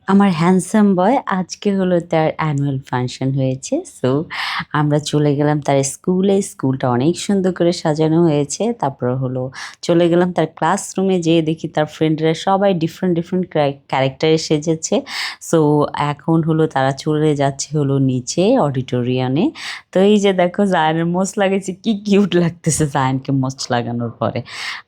আমার handsome boy আজকে হলো তার অ্যানুয়াল ফাংশন হয়েছে। সো আমরা চলে গেলাম তার স্কুলে। স্কুলটা অনেক সুন্দর করে সাজানো হয়েছে। তারপর হলো চলে গেলাম তার ক্লাসরুমে, যেয়ে দেখি তার ফ্রেন্ডরা সবাই ডিফারেন্ট ডিফারেন্ট ক্যারেক্টারে সেজেছে। সো এখন হলো তারা চলে যাচ্ছে হলো নিচে অডিটোরিয়ামে। তো এই যে দেখো জায়ানের মোচ লাগাইছে, কি কিউট লাগতেছে জায়ানকে মোচ লাগানোর পরে।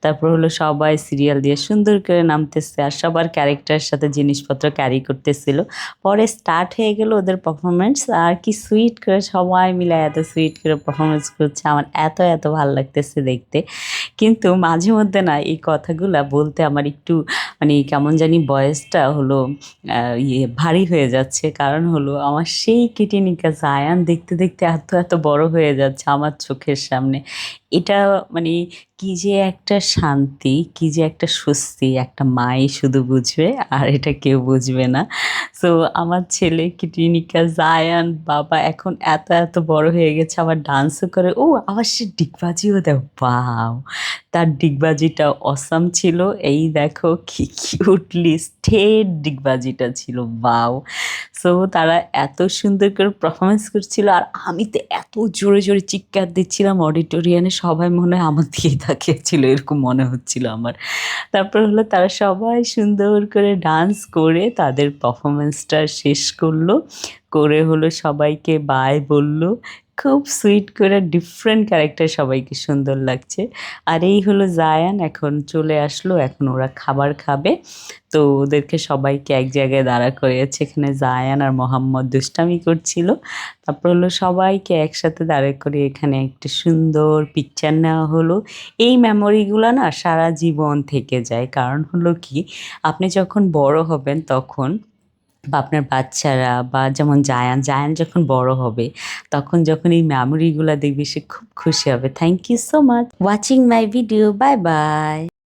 তারপর হলো সবাই সিরিয়াল দিয়ে সুন্দর করে নামতেছে আর সবার ক্যারেক্টারের সাথে জিনিসপত্র ক্যারি করতেছিল। পরে স্টার্ট হয়ে গেল ওদের পারফরমেন্স, আর কি সুইট করে সবাই মিলে এত সুইট করে পারফরমেন্স করছে, আমার এত এত ভালো লাগতেছে দেখতে। কিন্তু মাঝে মধ্যে না এই কথাগুলা বলতে আমার একটু মানে কেমন জানি ভয়েসটা হলো ভারী হয়ে যাচ্ছে। কারণ হলো আমার সেই কিটিনিকা জায়ান দেখতে দেখতে এত এত বড় হয়ে যাচ্ছে আমার চোখের সামনে। এটা মানে কি যে একটা শান্তি, কি যে একটা স্বস্তি, একটা মাই শুধু বুঝবে আর এটা কেউ বুঝবে না। সো আমার ছেলে কিটিনিকা জায়ান বাবা এখন এত এত বড় হয়ে গেছে, আবার ডান্সও করে। ও আবার সে ডিগবাজিও দেয়, বাও! তার ডিগবাজিটা অসাম ছিল। এই দেখো কি কিউটলি স্টেট ডিগবাজিটা ছিল, বাও! সো তারা এত সুন্দর করে পারফরমেন্স করছিল আর আমি তো এত জোরে জোরে চিৎকার দিচ্ছিলাম অডিটোরিয়ামে, সবাই মনে হয় আমার দিকেই তাকিয়েছিল, এরকম মনে হচ্ছিল আমার। তারপর হলো তারা সবাই সুন্দর করে ডান্স করে তাদের পারফরমেন্সটা শেষ করলো। করে হলো সবাইকে বাই বলল। খুব সুইট করে ডিফারেন্ট ক্যারেক্টার, সবাইকে সুন্দর লাগছে। আর এই হলো জায়ান, এখন চলে আসলো, এখন ওরা খাবার খাবে। তো ওদেরকে সবাইকে এক জায়গায় দাঁড়া করিয়েছে, এখানে জায়ান আর মোহাম্মদ দুষ্টামি করছিল। তারপর হলো সবাইকে একসাথে দাঁড়া করে এখানে একটা সুন্দর পিকচার নেওয়া হলো। এই মেমোরিগুলো না সারা জীবন থেকে যায়। কারণ হলো কি, আপনি যখন বড় হবেন তখন বা আপনার বাচ্চারা বা যেমন জায়ান, জায়ান যখন বড় হবে তখন যখন এই মেমোরিগুলো দেখবে সে খুব খুশি হবে। Thank you so much watching my video. Bye by.